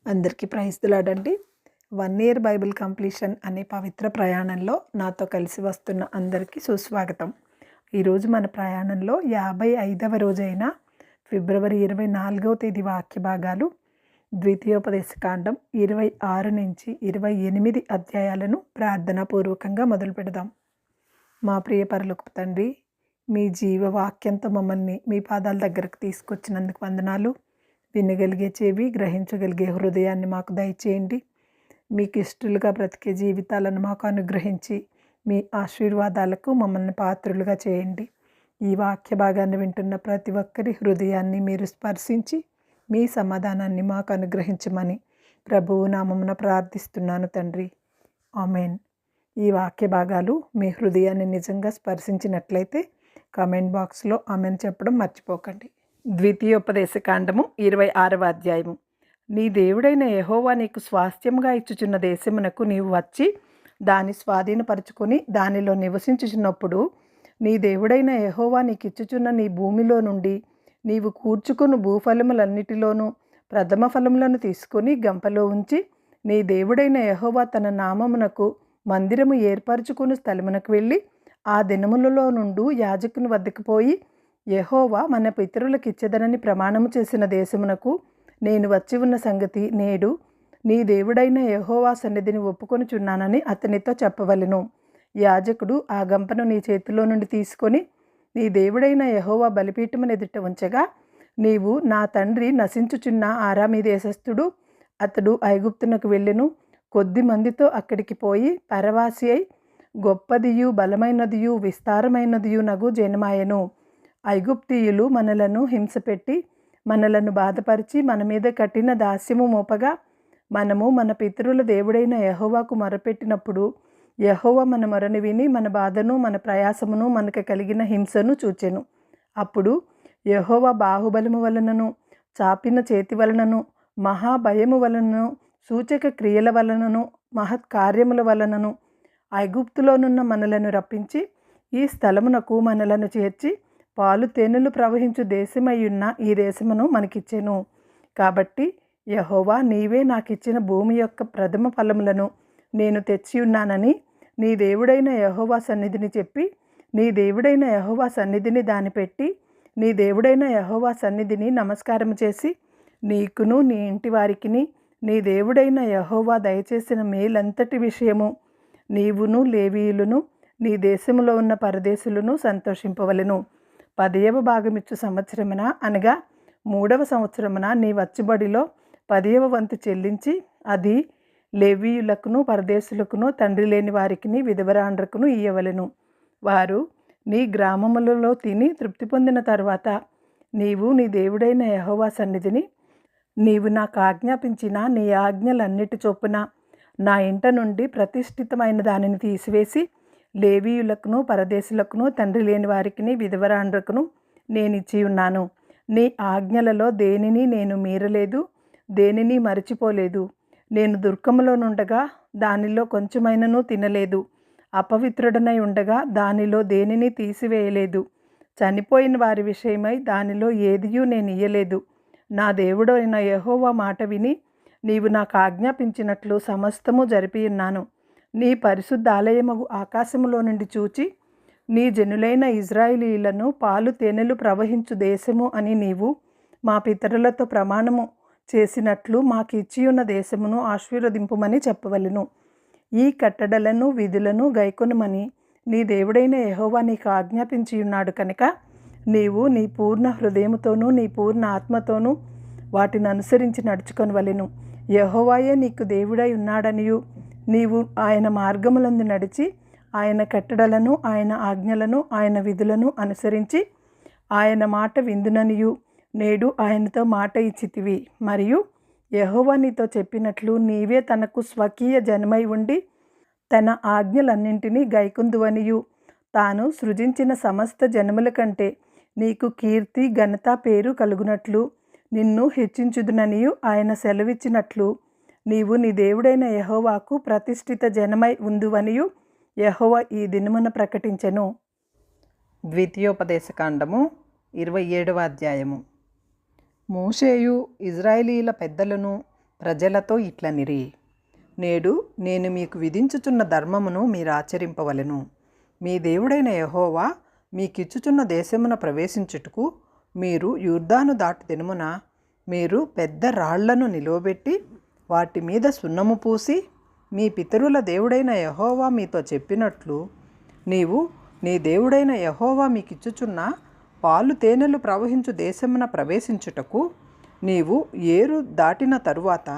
అందరికీ praise the lord అండి. 1 year Bible completion అనే పవిత్ర ప్రయాణంలో నాతో కలిసి వస్తున్న అందరికీ సుస్వాగతం. ఈరోజు మన ప్రయాణంలో 55వ రోజైన ఫిబ్రవరి 24వ తేదీ వాక్య భాగాలు ద్వితీయోపదేశకాండం 26 నుంచి 28 అధ్యాయాలను ప్రార్థనాపూర్వకంగా మొదలు పెడదాం. మా ప్రియ పరలోకపు తండ్రి, మీ జీవవాక్యంతో మమ్మల్ని మీ పాదాల దగ్గరకు తీసుకొచ్చినందుకు వందనాలు. వినగలిగే చెవి, గ్రహించగలిగే హృదయాన్ని మాకు దయచేయండి. మీకు ఇష్టలుగా బ్రతికే జీవితాలను మాకు అనుగ్రహించి మీ ఆశీర్వాదాలకు మమ్మల్ని పాత్రులుగా చేయండి. ఈ వాక్య భాగాన్ని వింటున్న ప్రతి ఒక్కరి హృదయాన్ని మీరు స్పర్శించి మీ సమాధానాన్ని మాకు అనుగ్రహించమని ప్రభువు నామమున ప్రార్థిస్తున్నాను తండ్రి. ఆమెన్. ఈ వాక్య భాగాలు మీ హృదయాన్ని నిజంగా స్పర్శించినట్లయితే కామెంట్ బాక్స్లో ఆమెన్ చెప్పడం మర్చిపోకండి. ద్వితీయోపదేశకాండము 26వ అధ్యాయము. నీ దేవుడైన యెహోవా నీకు స్వాస్థ్యముగా ఇచ్చుచున్న దేశమునకు నీవు వచ్చి దాన్ని స్వాధీనపరచుకొని దానిలో నివసించుచున్నప్పుడు నీ దేవుడైన యెహోవా నీకు ఇచ్చుచున్న నీ భూమిలో నుండి నీవు కూర్చుకుని భూఫలములన్నిటిలోనూ ప్రథమ ఫలములను తీసుకొని గంపలో ఉంచి నీ దేవుడైన యెహోవా తన నామమునకు మందిరము ఏర్పరచుకుని స్థలమునకు వెళ్ళి ఆ దినములలో నుండి యాజకుని వద్దకు పోయి యెహోవా మన పితరులకు ఇచ్చేదనని ప్రమాణము చేసిన దేశమునకు నేను వచ్చి ఉన్న సంగతి నేడు నీ దేవుడైన యెహోవా సన్నిధిని ఒప్పుకొనుచున్నానని అతనితో చెప్పవలెను. యాజకుడు ఆ గంపను నీ చేతిలో నుండి తీసుకొని నీ దేవుడైన యెహోవా బలిపీఠమును ఎదుట ఉంచగా, నీవు నా తండ్రి నశించుచున్న ఆరామీ దేశస్థుడు అతడు ఐగుప్తునకు వెళ్ళెను. కొద్ది మందితో అక్కడికి పోయి పరవాసి అయి గొప్పదియు బలమైనదియు విస్తారమైనదియు నగు జనమాయెను. ఐగుప్తీయులు మనలను హింసపెట్టి మనలను బాధపరిచి మన మీద కఠిన దాస్యము మోపగా మనము మన పితరుల దేవుడైన యెహోవాకు మొరపెట్టినప్పుడు యెహోవా మన మొరను విని మన బాధను మన ప్రయాసమును మనకు కలిగిన హింసను చూచెను. అప్పుడు యెహోవా బాహుబలము వలనను చాపిన చేతి వలనను మహాభయము వలనను సూచక క్రియల వలనను మహత్కార్యముల వలనను ఐగుప్తులోనున్న మనలను రప్పించి ఈ స్థలమునకు మనలను చేర్చి పాలు తేనెలు ప్రవహించు దేశమయ్యున్న ఈ దేశమును మనకిచ్చెను. కాబట్టి యెహోవా నీవే నాకిచ్చిన భూమి యొక్క ప్రథమ ఫలములను నేను తెచ్చి ఉన్నానని నీ దేవుడైన యెహోవా సన్నిధిని చెప్పి నీ దేవుడైన యెహోవా సన్నిధిని దాన్ని పెట్టి నీ దేవుడైన యెహోవా సన్నిధిని నమస్కారం చేసి నీకును నీ ఇంటి వారికిని నీ దేవుడైన యెహోవా దయచేసిన మేలంతటి విషయము నీవును లేవీయులను నీ దేశములో ఉన్న పరదేశులను సంతోషింపవలెను. 10వ భాగమిచ్చు సంవత్సరమున అనగా 3వ సంవత్సరమున నీ వచ్చుబడిలో 10వ వంతు చెల్లించి అది లేవీయులకును పరదేశులకును తండ్రి లేని వారికిని విధవరాండ్రకును ఇయ్యవలెను. వారు నీ గ్రామములలో తిని తృప్తి పొందిన తరువాత నీవు నీ దేవుడైన యెహోవా సన్నిధిని నీవు నాకు ఆజ్ఞాపించిన నీ ఆజ్ఞలన్నిటి చొప్పున నా ఇంట నుండి ప్రతిష్ఠితమైన దానిని తీసివేసి లేవీయులకును పరదేశులకును తండ్రి లేని వారికిని విధవరాండ్రకును నేనిచ్చి ఉన్నాను. నీ ఆజ్ఞలలో దేనిని నేను మీరలేదు, దేనిని మరచిపోలేదు. నేను దుర్గములో నుండగా దానిలో కొంచెమైనను తినలేదు, అపవిత్రుడనై ఉండగా దానిలో దేనిని తీసివేయలేదు. చనిపోయిన వారి విషయమై దానిలో ఏదియూ నేను ఇయ్యలేదు. నా దేవుడైన యెహోవా మాట విని నీవు నాకు ఆజ్ఞాపించినట్లు సమస్తము జరిపియున్నాను. నీ పరిశుద్ధాలయమగు ఆకాశములో నుండి చూచి నీ జనులైన ఇజ్రాయేలీయులను పాలు తేనెలు ప్రవహించు దేశము అని నీవు మా పితరులతో ప్రమాణము చేసినట్లు మాకు ఇచ్చియున్న దేశమును ఆశీర్వదింపుమని చెప్పవలెను. ఈ కట్టడలను విధులను గైకొనుమని నీ దేవుడైన యెహోవా నీకు ఆజ్ఞాపించియున్నాడు కనుక నీవు నీ పూర్ణ హృదయముతోనూ నీ పూర్ణ ఆత్మతోనూ వాటిని అనుసరించి నడుచుకొనవలెను. యెహోవాయే నీకు దేవుడై ఉన్నాడనియు నీవు ఆయన మార్గములందు నడిచి ఆయన కట్టడలను ఆయన ఆజ్ఞలను ఆయన విధులను అనుసరించి ఆయన మాట విందుననియు నేడు ఆయనతో మాట ఇచ్చితివి. మరియు యెహోవా నీతో చెప్పినట్లు నీవే తనకు స్వకీయ జనమై ఉండి తన ఆజ్ఞలన్నింటినీ గైకొందువనియు తాను సృజించిన సమస్త జనముల కంటే నీకు కీర్తి ఘనత పేరు కలుగునట్లు నిన్ను హెచ్చించుదుననియు ఆయన సెలవిచ్చినట్లు నీవు నీ దేవుడైన యెహోవాకు ప్రతిష్ఠిత జనమై ఉందువనియు యెహోవా ఈ దినమున ప్రకటించెను. ద్వితీయోపదేశకాండము 27వ అధ్యాయము. మోషేయు ఇజ్రాయేలీల పెద్దలను ప్రజలతో ఇట్లనిరి, నేడు నేను మీకు విధించుచున్న ధర్మమును మీరు ఆచరింపవలెను. మీ దేవుడైన యెహోవా మీకిచ్చుచున్న దేశమున ప్రవేశించుటకు మీరు యోర్దాను దాటు దినమున మీరు పెద్ద రాళ్లను నిలువబెట్టి వాటి మీద సున్నము పూసి మీ పితరుల దేవుడైన యెహోవా మీతో చెప్పినట్లు నీవు నీ దేవుడైన యెహోవా మీకిచ్చుచున్న పాలు తేనెలు ప్రవహించు దేశమున ప్రవేశించుటకు నీవు ఏరు దాటిన తరువాత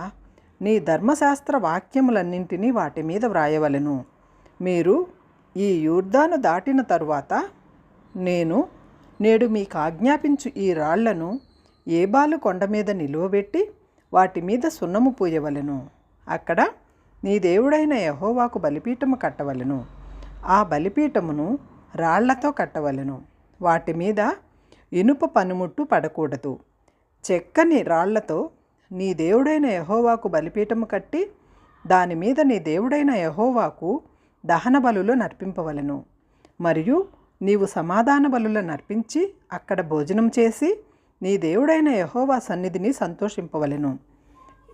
నీ ధర్మశాస్త్ర వాక్యములన్నింటినీ వాటి మీద వ్రాయవలెను. మీరు ఈ యోర్దాను దాటిన తరువాత నేడు మీకు ఆజ్ఞాపించు ఈ రాళ్లను ఏబాలు కొండ మీద నిలువబెట్టి వాటి మీద సున్నము పూయవలెను. అక్కడ నీ దేవుడైన యెహోవాకు బలిపీఠము కట్టవలెను. ఆ బలిపీఠమును రాళ్లతో కట్టవలెను. వాటి మీద ఇనుప పనిముట్టు పడకూడదు. చెక్కని రాళ్లతో నీ దేవుడైన యెహోవాకు బలిపీఠము కట్టి దాని మీద నీ దేవుడైన యెహోవాకు దహన బలులు నర్పింపవలెను. మరియు నీవు సమాధాన బలులు నర్పించి అక్కడ భోజనం చేసి నీ దేవుడైన యెహోవా సన్నిధిని సంతోషింపవలెను.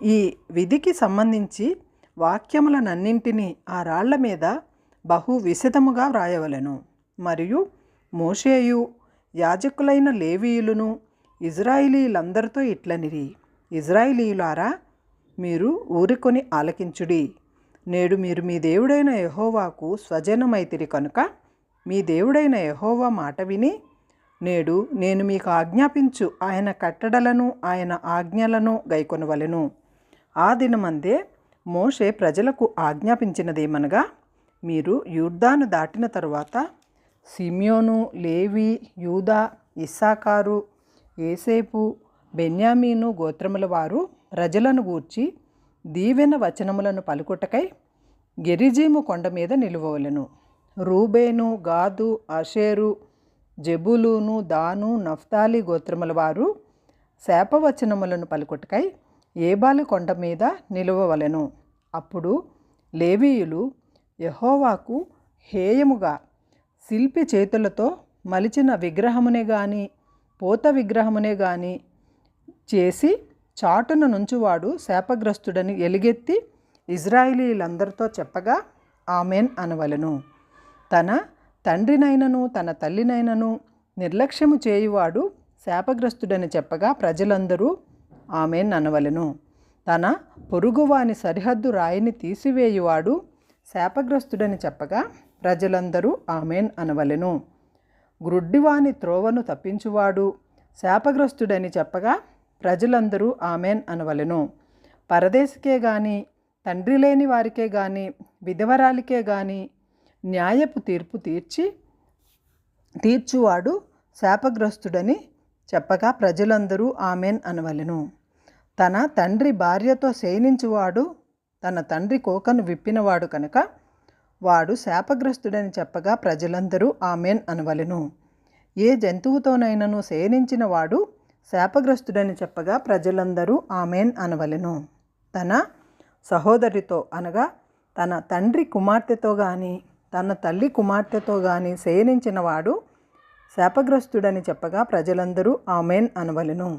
ఈ విధికి సంబంధించి వాక్యములనన్నింటినీ ఆ రాళ్ల మీద బహు విశదముగా వ్రాయవలెను. మరియు మోషేయు యాజకులైన లేవీయులను ఇజ్రాయిలీలందరితో ఇట్లనిరి, ఇజ్రాయిలీయులారా, మీరు ఊరుకొని ఆలకించుడి. నేడు మీరు మీ దేవుడైన యెహోవాకు స్వజనమైతిరి కనుక మీ దేవుడైన యెహోవా మాట విని నేడు నేను మీకు ఆజ్ఞాపించు ఆయన కట్టడలను ఆయన ఆజ్ఞలను గైకొనవలెను. ఆ దినమందే మోషే ప్రజలకు ఆజ్ఞాపించినదేమనగా, మీరు యోర్దాను దాటిన తరువాత సిమ్యోను, లేవి, యూదా, ఇస్సాకారు, యోసేపు, బెన్యామీను గోత్రముల వారు ప్రజలను గూర్చి దీవెన వచనములను పలుకుటకై గెరిజీము కొండ మీద నిలువవలెను. రూబేను, గాదు, ఆషేరు, జెబులూను, దాను, నఫ్తాలి గోత్రముల వారు శాపవచనములను పలుకుటకై ఏబాలు కొండ మీద నిలువవలెను. అప్పుడు లేవీయులు యెహోవాకు హేయముగా శిల్పి చేతులతో మలిచిన విగ్రహమునే గాని పోత విగ్రహమునే గాని చేసి చాటున నుంచువాడు శాపగ్రస్తుడని ఎలుగెత్తి ఇజ్రాయిలీలందరితో చెప్పగా ఆమెన్ అనవలెను. తన తండ్రినైనను తన తల్లినైనను నిర్లక్ష్యము చేయువాడు శాపగ్రస్తుడని చెప్పగా ప్రజలందరూ ఆమెన్ అనవలెను. తన పొరుగువాని సరిహద్దు రాయిని తీసివేయువాడు శాపగ్రస్తుడని చెప్పగా ప్రజలందరూ ఆమెన్ అనవలెను. గ్రుడ్డివాని త్రోవను తప్పించువాడు శాపగ్రస్తుడని చెప్పగా ప్రజలందరూ ఆమెన్ అనవలెను. పరదేశికే గాని తండ్రి లేని వారికే గాని విధవరాలికే గాని న్యాయపు తీర్పు తీర్చువాడు శాపగ్రస్తుడని చెప్పగా ప్రజలందరూ ఆమెన్ అనవలెను. తన తండ్రి భార్యతో శయనించువాడు తన తండ్రి కోకను విప్పినవాడు కనుక వాడు శాపగ్రస్తుడని చెప్పగా ప్రజలందరూ ఆమెన్ అనవలెను. ఏ జంతువుతోనైనను శయనించిన వాడు శాపగ్రస్తుడని చెప్పగా ప్రజలందరూ ఆమెన్ అనవలెను. తన సహోదరితో అనగా తన తండ్రి కుమార్తెతో గాని తన తల్లి కుమార్తెతో గాని శయనించిన వాడు శాపగ్రస్తుడని చెప్పగా ప్రజలందరూ ఆమెన్ అనవలెను.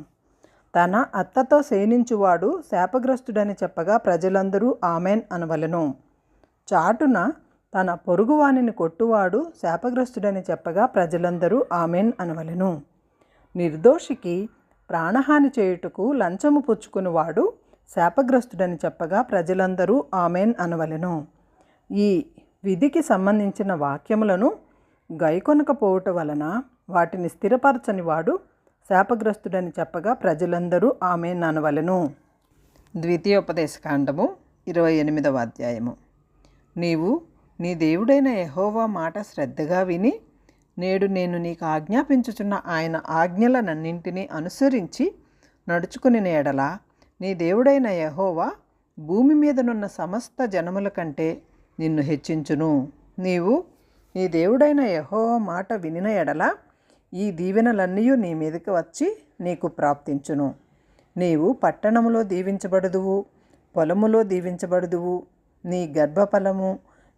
తన అత్తతో శయనించువాడు శాపగ్రస్తుడని చెప్పగా ప్రజలందరూ ఆమెన్ అనవలెను. చాటున తన పొరుగువానిని కొట్టువాడు శాపగ్రస్తుడని చెప్పగా ప్రజలందరూ ఆమెన్ అనవలెను. నిర్దోషికి ప్రాణహాని చేయుటకు లంచము పుచ్చుకునివాడు శాపగ్రస్తుడని చెప్పగా ప్రజలందరూ ఆమెన్ అనవలెను. ఈ విధికి సంబంధించిన వాక్యములను గైకొనకపోవుట వలన వాటిని స్థిరపరచని వాడు శాపగ్రస్తుడని చెప్పగా ప్రజలందరూ ఆమెన్ అనవలెను. ద్వితీయోపదేశకాండము 28వ అధ్యాయము. నీవు నీ దేవుడైన యెహోవా మాట శ్రద్ధగా విని నేడు నేను నీకు ఆజ్ఞాపించుచున్న ఆయన ఆజ్ఞలనన్నింటినీ అనుసరించి నడుచుకుని ఎడల నీ దేవుడైన యెహోవా భూమి మీదనున్న సమస్త జనముల కంటే నిన్ను హెచ్చించును. నీవు నీ దేవుడైన యెహోవా మాట వినిన ఎడల ఈ దీవెనలన్నీ నీ మీదకి వచ్చి నీకు ప్రాప్తించును. నీవు పట్టణములో దీవించబడుదువు, పొలములో దీవించబడుదువు. నీ గర్భఫలము,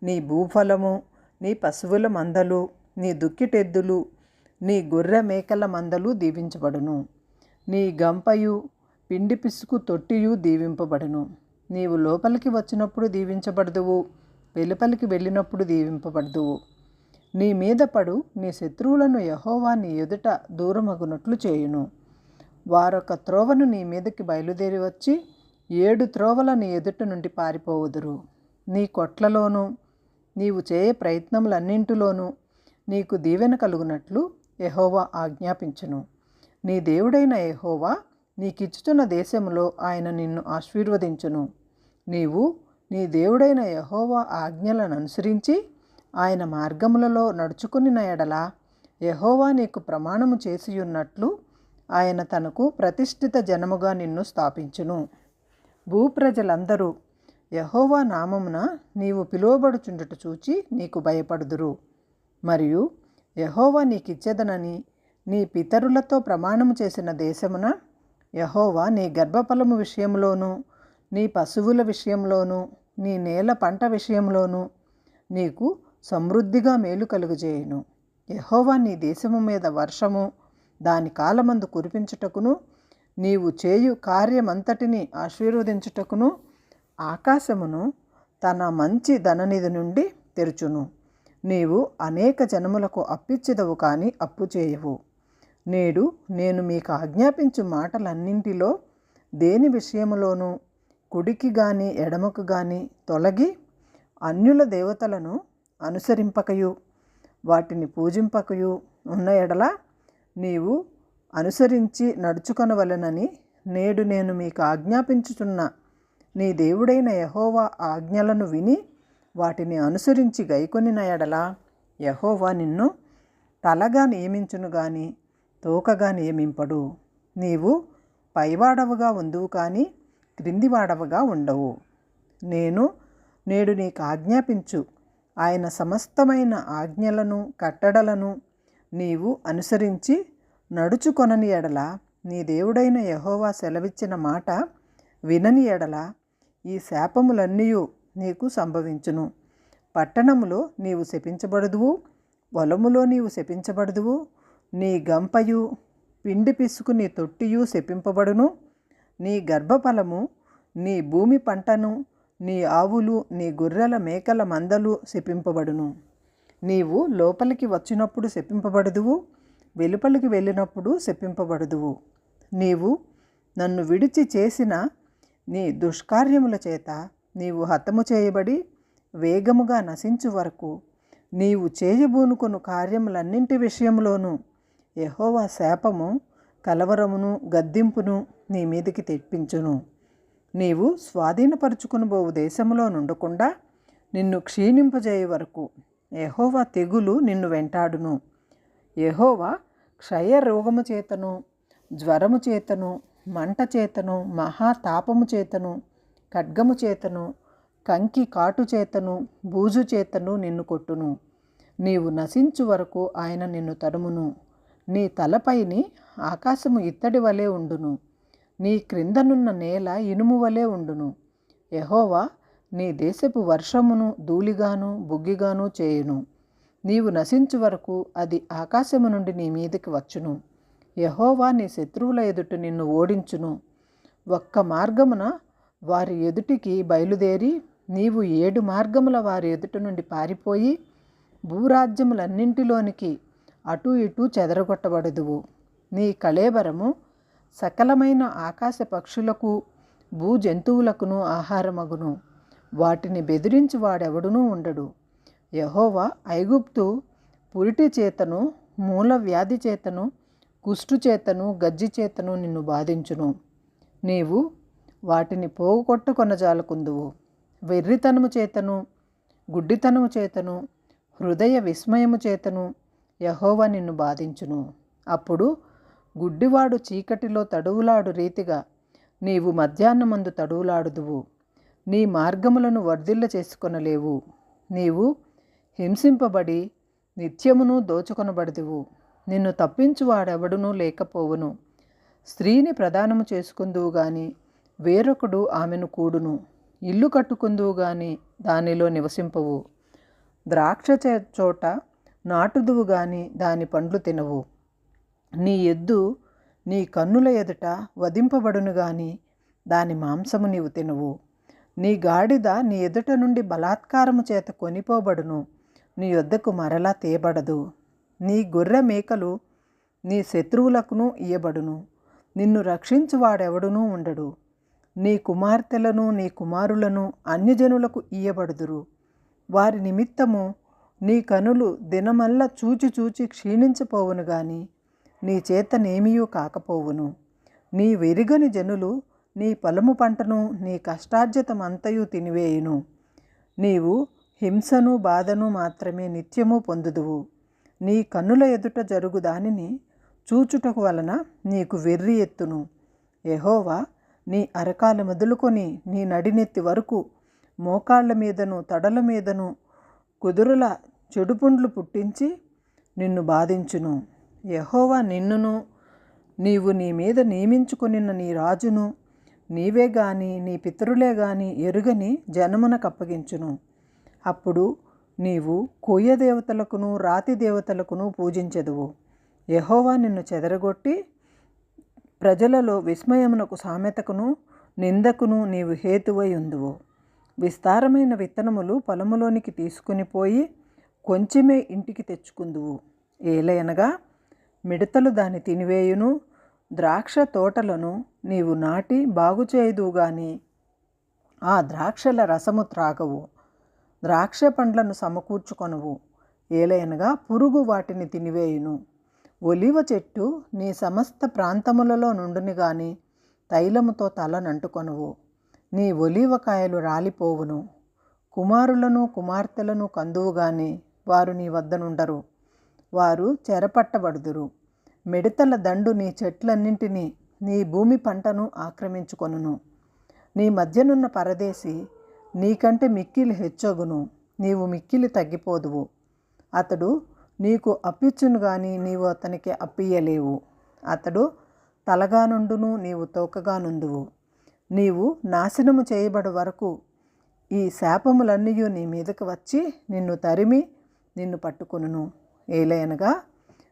నీ భూఫలము, నీ పశువుల మందలు, నీ దుక్కిటెద్దులు, నీ గొర్రె మేకల మందలు దీవించబడును. నీ గంపయు పిండి పిసుకు తొట్టియు దీవింపబడును. నీవు లోపలికి వచ్చినప్పుడు దీవించబడదువు, వెలుపలికి వెళ్ళినప్పుడు దీవింపబడదువు. నీ మీద పడు నీ శత్రువులను యెహోవా నీ ఎదుట దూరమగునట్లు చేయును. వారొక త్రోవను నీ మీదకి బయలుదేరి వచ్చి 7 త్రోవల నీ ఎదుట నుండి పారిపోవుదురు. నీ కొట్లలోనూ నీవు చేయ ప్రయత్నములన్నింటిలోనూ నీకు దీవెన కలుగునట్లు యెహోవా ఆజ్ఞాపించును. నీ దేవుడైన యెహోవా నీకిచ్చుచున్న దేశములో ఆయన నిన్ను ఆశీర్వదించును. నీవు నీ దేవుడైన యెహోవా ఆజ్ఞలను అనుసరించి ఆయన మార్గములలో నడుచుకునిన ఎడల యెహోవా నీకు ప్రమాణము చేసియున్నట్లు ఆయన తనకు ప్రతిష్ఠిత జనముగా నిన్ను స్థాపించును. భూప్రజలందరూ యెహోవా నామమున నీవు పిలువబడుచుండుట చూచి నీకు భయపడుదురు. మరియు యెహోవా నీకిచ్చెదనని నీ పితరులతో ప్రమాణము చేసిన దేశమున యెహోవా నీ గర్భఫలము విషయంలోనూ, నీ పశువుల విషయంలోనూ, నీ నేల పంట విషయంలోనూ నీకు సమృద్ధిగా మేలు కలుగజేయును. యెహోవా నీ దేశము మీద వర్షము దాని కాలమందు కురిపించుటకును, నీవు చేయు కార్యమంతటిని ఆశీర్వదించుటకును ఆకాశమును తన మంచి ధననిధి నుండి తెరుచును. నీవు అనేక జనములకు అప్పిచ్చెదవు కానీ అప్పు చేయవు. నేడు నేను మీకు ఆజ్ఞాపించు మాటలన్నింటిలో దేని విషయములోనూ కుడికి గాని ఎడమకు గాని తొలగి అన్యుల దేవతలను అనుసరింపకయు వాటిని పూజింపకయు ఉన్న ఎడల నీవు అనుసరించి నడుచుకొనవలెనని నేడు నేను మీకు ఆజ్ఞాపించుచున్న నీ దేవుడైన యెహోవా ఆజ్ఞలను విని వాటిని అనుసరించి గైకొనిన ఎడల యెహోవా నిన్ను తలగా నియమించును గాని తోకగా నియమింపడు. నీవు పైవాడవుగా ఉందువు కానీ క్రిందివాడవుగా ఉండవు. నేడు నీకు ఆజ్ఞాపించు ఆయన సమస్తమైన ఆజ్ఞలను కట్టడలను నీవు అనుసరించి నడుచుకొనని ఎడల, నీ దేవుడైన యెహోవా సెలవిచ్చిన మాట వినని ఎడల ఈ శాపములన్నీ నీకు సంభవించును. పట్టణములో నీవు శపించబడుదువు, పొలములో నీవు శపించబడుదువు. నీ గంపయు పిండి పిసుకు నీ తొట్టియు శపింపబడును. నీ గర్భఫలము, నీ భూమి పంటను, నీ ఆవులు, నీ గొర్రెల మేకల మందలు శపింపబడును. నీవు లోపలికి వచ్చినప్పుడు శపింపబడుదువు, వెలుపలికి వెళ్ళినప్పుడు శపింపబడుదువు. నీవు నన్ను విడిచి చేసిన నీ దుష్కార్యముల చేత నీవు హతము చేయబడి వేగముగా నశించు వరకు నీవు చేయబూనుకొను కార్యములన్నింటి విషయంలోనూ యెహోవా శాపము, కలవరమును, గద్దింపును నీ మీదికి తెప్పించును. నీవు స్వాధీనపరుచుకునిబోవు దేశములో నుండకుండా నిన్ను క్షీణింపజేయ వరకు యెహోవా తెగులు నిన్ను వెంటాడును. యెహోవా క్షయరోగము చేతను, జ్వరము చేతను, మంట చేతను, మహాతాపము చేతను, ఖడ్గము చేతను, కంకి కాటు చేతను, బూజు చేతను నిన్ను కొట్టును. నీవు నశించు వరకు ఆయన నిన్ను తరుమును. నీ తలపైని ఆకాశము ఇత్తడి వలె ఉండును, నీ క్రిందనున్న నేల ఇనుము వలె ఉండును. యెహోవా నీ దేశపు వర్షమును ధూళిగాను బుగ్గిగాను చేయును. నీవు నశించు వరకు అది ఆకాశము నుండి నీ మీదకి వచ్చును. యెహోవా నీ శత్రువుల ఎదుట నిన్ను ఓడించును. ఒక్క మార్గమున వారి ఎదుటికి బయలుదేరి నీవు 7 మార్గముల వారి ఎదుట నుండి పారిపోయి భూరాజ్యములన్నింటిలోనికి అటు ఇటు చెదరగొట్టబడదువు. నీ కళేబరము సకలమైన ఆకాశ పక్షులకు భూజంతువులకును ఆహారమగును. వాటిని బెదిరించి వాడెవడునూ ఉండడు. యెహోవా ఐగుప్తు పురిటి చేతను, మూల వ్యాధి చేతను, కుష్టు చేతను, గజ్జి చేతను నిన్ను బాధించును. నీవు వాటిని పోగొట్టుకొనజాలకుందువు. వెర్రితనము చేతను, గుడ్డితనము చేతను, హృదయ విస్మయము చేతను యెహోవా నిన్ను బాధించును. అప్పుడు గుడ్డివాడు చీకటిలో తడువులాడు రీతిగా నీవు మధ్యాహ్నమందు తడువులాడుదువు. నీ మార్గములను వర్ధిల్ల చేసుకొనలేవు. నీవు హింసింపబడి నిత్యమును దోచుకొనబడదువు. నిన్ను తప్పించువాడెవడునూ లేకపోవును. స్త్రీని ప్రదానము చేసుకుందువు గాని వేరొకడు ఆమెను కూడును. ఇల్లు కట్టుకుందువు గాని దానిలో నివసింపవు. ద్రాక్ష చోట నాటుదువు గాని దాని పండ్లు తినవు. నీ ఎద్దు నీ కన్నుల ఎదుట వధింపబడును గాని దాని మాంసము నీవు తినువు. నీ గాడిద నీ ఎదుట నుండి బలాత్కారము చేత కొనిపోబడును, నీ యొద్దకు మరలా తేబడదు. నీ గొర్రె మేకలు నీ శత్రువులకును ఇయ్యబడును, నిన్ను రక్షించువాడెవడునూ ఉండడు. నీ కుమార్తెలను నీ కుమారులను అన్యజనులకు ఇయ్యబడుదురు. వారి నిమిత్తము నీ కనులు దినమల్ల చూచి చూచి క్షీణించిపోవును గాని నీ చేతనేమియూ కాకపోవును. నీ వెరుగని జనులు నీ పొలము పంటను నీ కష్టార్జితమంతయు తినివేయును. నీవు హింసను బాధను మాత్రమే నిత్యము పొందుదువు. నీ కన్నుల ఎదుట జరుగు దానిని చూచుటకు వలన నీకు వెర్రి ఎత్తును. యెహోవా నీ అరకాలు మొదలుకొని నీ నడినెత్తి వరకు మోకాళ్ళ మీదను తొడల మీదను కుదురుల చెడుపుండ్లు పుట్టించి నిన్ను బాధించును. యెహోవా నిన్నును నీవు నీ మీద నియమించుకొనిన నీ రాజును నీవే గాని నీ పితరులే గాని ఎరుగని జనమునకప్పగించును. అప్పుడు నీవు కొయ్య దేవతలకును రాతి దేవతలకును పూజించెదవు. యెహోవా నిన్ను చెదరగొట్టి ప్రజలలో విస్మయమునకు సామెతకును నిందకును నీవు హేతువై ఉందువు. విస్తారమైన విత్తనములు పొలములోనికి తీసుకుని పోయి కొంచెమే ఇంటికి తెచ్చుకుందువు. ఏలయనగా మిడతలు దాన్ని తినివేయును. ద్రాక్ష తోటలను నీవు నాటి బాగుచేయుదువు గాని ఆ ద్రాక్షల రసము త్రాగవు. ద్రాక్ష పండ్లను సమకూర్చుకొనువు, ఏలయనగా పురుగు వాటిని తినివేయును. ఒలివ చెట్టు నీ సమస్త ప్రాంతములలో నుండుని గాని తైలముతో తలనంటుకొనువు. నీ ఒలీవకాయలు రాలిపోవును. కుమారులను కుమార్తెలను కందువు గాని వారు నీ వద్ద నుండరు, వారు చెరపట్టబడుదురు. మిడతల దండు నీ చెట్లన్నింటినీ నీ భూమి పంటను ఆక్రమించుకొనును. నీ మధ్యనున్న పరదేశి నీకంటే మిక్కిలి హెచ్చగును, నీవు మిక్కిలి తగ్గిపోదువు. అతడు నీకు అప్పిచ్చును గాని నీవు అతనికి అప్పియ్యలేవు. అతడు తలగా నుండును, నీవు తోకగా నుండువు. నీవు నాశనము చేయబడు వరకు ఈ శాపములన్నీ నీ మీదకు వచ్చి నిన్ను తరిమి నిన్ను పట్టుకొనును. ఏలయనగా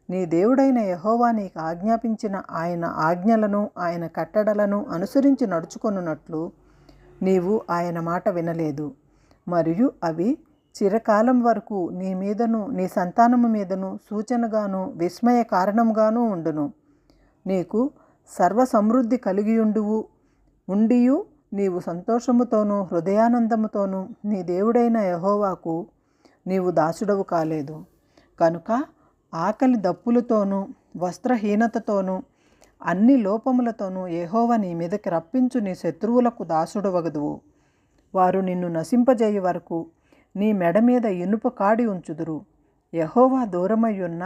నీ దేవుడైన యెహోవా నీకు ఆజ్ఞాపించిన ఆయన ఆజ్ఞలను ఆయన కట్టడలను అనుసరించి నడుచుకొనున్నట్లు నీవు ఆయన మాట వినలేదు. మరియు అవి చిరకాలం వరకు నీ మీదను నీ సంతానము మీదను సూచనగాను విస్మయ కారణముగాను ఉండును. నీకు సర్వ సమృద్ధి ఉండియు నీవు సంతోషముతోనూ హృదయానందముతోనూ నీ దేవుడైన యెహోవాకు నీవు దాసుడవు కాలేదు. కనుక ఆకలి దప్పులతోనూ వస్త్రహీనతతోనూ అన్ని లోపములతోనూ యెహోవా నీ మీదకి రప్పించు నీ శత్రువులకు దాసుడవగదువు. వారు నిన్ను నశింపజేయ వరకు నీ మెడ మీద ఇనుప కాడి ఉంచుదురు. యెహోవా దూరమయ్యున్న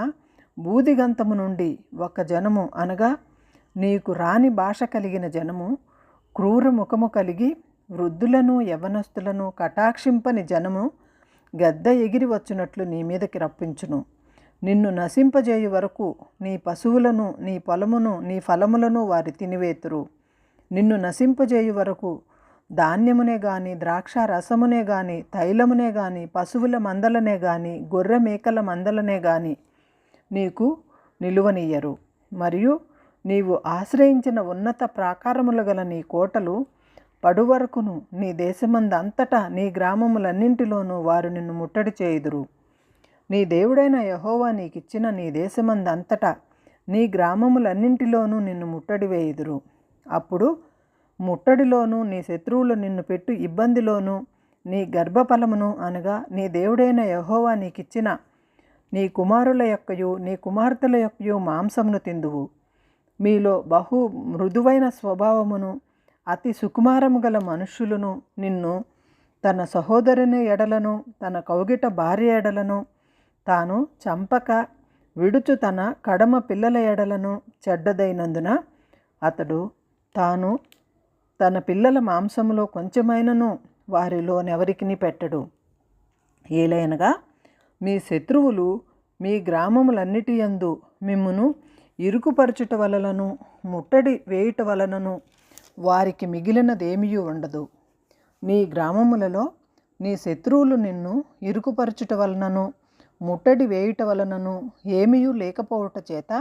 బూదిగంతము నుండి ఒక జనము, అనగా నీకు రాని భాష కలిగిన జనము, క్రూర ముఖము కలిగి వృద్ధులను యవ్వనస్తులను కటాక్షింపని జనము గద్ద ఎగిరి వచ్చినట్లు నీ మీదకి రప్పించును. నిన్ను నశింపజేయు వరకు నీ పశువులను నీ పొలమును నీ ఫలములను వారి తినివేతురు. నిన్ను నశింపజేయు వరకు ధాన్యమునే గాని ద్రాక్ష రసమునే గాని తైలమునే గాని పశువుల మందలనే గాని గొర్రె మేకల మందలనే గాని నీకు నిలువనియ్యరు. మరియు నీవు ఆశ్రయించిన ఉన్నత ప్రాకారములు గల నీ కోటలు పడువరకును నీ దేశమందంతటా నీ గ్రామములన్నింటిలోనూ వారు నిన్ను ముట్టడి చేయుదురు. నీ దేవుడైన యెహోవా నీకిచ్చిన నీ దేశమందంతటా నీ గ్రామములన్నింటిలోనూ నిన్ను ముట్టడి వేయుదురు. అప్పుడు ముట్టడిలోనూ నీ శత్రువులు నిన్ను పెట్టు ఇబ్బందిలోనూ నీ గర్భఫలమును, అనగా నీ దేవుడైన యెహోవా నీకిచ్చిన నీ కుమారుల యొక్కయు నీ కుమార్తెల యొక్కయు మాంసమును తిందువు. మీలో బహు మృదువైన స్వభావమును అతి సుకుమారము గల మనుష్యులను నిన్ను తన సహోదరుని ఎడలను తన కౌగిట భార్య ఎడలను తాను చంపక విడుచు తన కడమ పిల్లల ఎడలను చెడ్డదైనందున అతడు తాను తన పిల్లల మాంసములో కొంచెమైనను వారిలోనెవరికిని పెట్టడు. ఏలైనగా మీ శత్రువులు మీ గ్రామములన్నిటి యందు మిమ్మును ఇరుకుపరచుట వలనను ముట్టడి వేయుట వలనను వారికి మిగిలినదేమియూ ఉండదు. నీ గ్రామములలో నీ శత్రువులు నిన్ను ఇరుకుపరచుట వలనను ముట్టడి వేయుట వలనను ఏమీయూ లేకపోవట చేత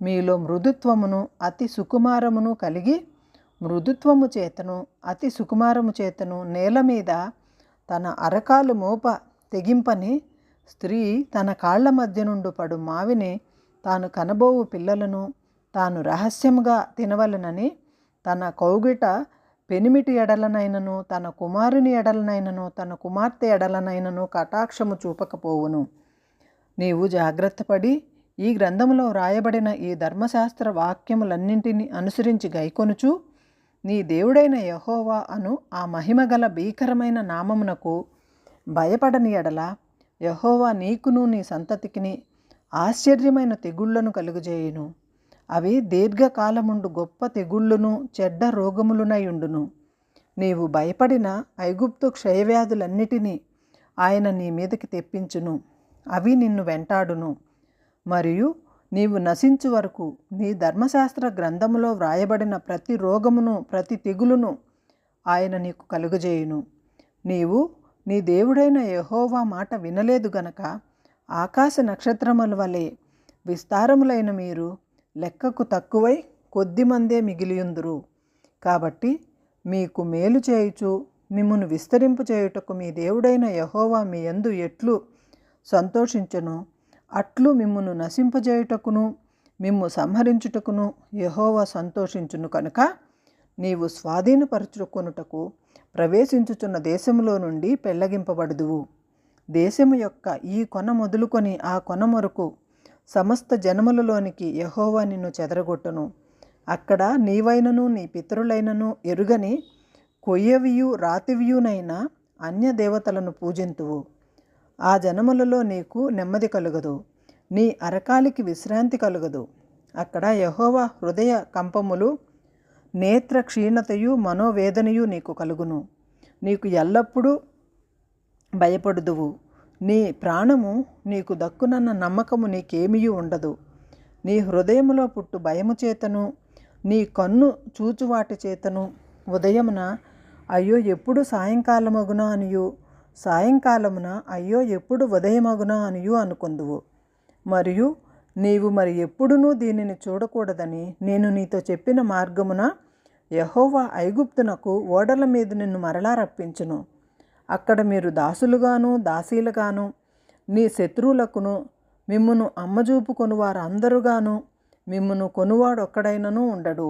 మీలో మృదుత్వమును అతి సుకుమారమును కలిగి మృదుత్వము చేతను అతి సుకుమారము చేతను నేల మీద తన అరకాలు మోప తెగింపని స్త్రీ తన కాళ్ల మధ్య నుండి పడు మావిని తాను కనబోవు పిల్లలను తాను రహస్యముగా తినవలనని తన కౌగిట పెనిమిటి ఎడలనైనను తన కుమారుని ఎడలనైనను తన కుమార్తె ఎడలనైనను కటాక్షము చూపకపోవును. నీవు జాగ్రత్తపడి ఈ గ్రంథములో వ్రాయబడిన ఈ ధర్మశాస్త్ర వాక్యములన్నింటినీ అనుసరించి గైకొనుచు నీ దేవుడైన యెహోవా అను ఆ మహిమగల భీకరమైన నామమునకు భయపడని ఎడల యెహోవా నీకును నీ సంతతికిని ఆశ్చర్యమైన తెగుళ్లను కలుగజేయును. అవి దీర్ఘకాలముండు గొప్ప తెగుళ్ళును చెడ్డ రోగములునయుండును. నీవు భయపడిన ఐగుప్తు క్షయవ్యాధులన్నిటినీ ఆయన నీ మీదకి తెప్పించును. అవి నిన్ను వెంటాడును. మరియు నీవు నశించు వరకు నీ ధర్మశాస్త్ర గ్రంథములో వ్రాయబడిన ప్రతి రోగమును ప్రతి తెగులును ఆయన నీకు కలుగజేయును. నీవు నీ దేవుడైన యెహోవా మాట వినలేదు గనక ఆకాశ నక్షత్రముల వలె విస్తారములైన మీరు లెక్కకు తక్కువై కొద్దిమందే మిగిలియుందురు. కాబట్టి మీకు మేలు చేయుచు మిమ్మును విస్తరింపు చేయుటకు మీ దేవుడైన యెహోవా మీ యందు ఎట్లు సంతోషించును అట్లు మిమ్మును నశింపజేయుటకును మిమ్ము సంహరించుటకును యెహోవా సంతోషించును. కనుక నీవు స్వాధీనపరచుకొనుటకు ప్రవేశించుచున్న దేశములో నుండి పెళ్లగింపబడుదువు. దేశము యొక్క ఈ కొన మొదలుకొని ఆ కొన వరకు సమస్త జనములలోనికి యెహోవా నిన్ను చెదరగొట్టును. అక్కడ నీవైనను నీ పితరులైనను ఎరుగని కొయ్యవియు రాతివియునైన అన్య దేవతలను పూజింతువు. ఆ జనములలో నీకు నెమ్మది కలుగదు, నీ అరకాలికి విశ్రాంతి కలుగదు. అక్కడ యెహోవా హృదయ కంపములు నేత్ర క్షీణతయు మనోవేదనయు నీకు కలుగును. నీకు ఎల్లప్పుడూ భయపడుదువు. నీ ప్రాణము నీకు దక్కునన్న నమ్మకము నీకేమీ ఉండదు. నీ హృదయములో పుట్టు భయము చేతను నీ కన్ను చూచువాటి చేతను ఉదయమున అయ్యో ఎప్పుడు సాయంకాలమగునా అనియు సాయంకాలమున అయ్యో ఎప్పుడు ఉదయమగునా అనియు అనుకొందువు. మరియు నీవు మరి ఎప్పుడునూ దీనిని చూడకూడదని నేను నీతో చెప్పిన మార్గమున యెహోవా ఐగుప్తునకు ఓడల మీద నిన్ను మరలా రప్పించును. అక్కడ మీరు దాసులుగాను దాసీలుగాను నీ శత్రువులకును మిమ్మును అమ్మజూపుకొను వారందరుగాను మిమ్మును కొనువాడొక్కడైనను ఉండడు.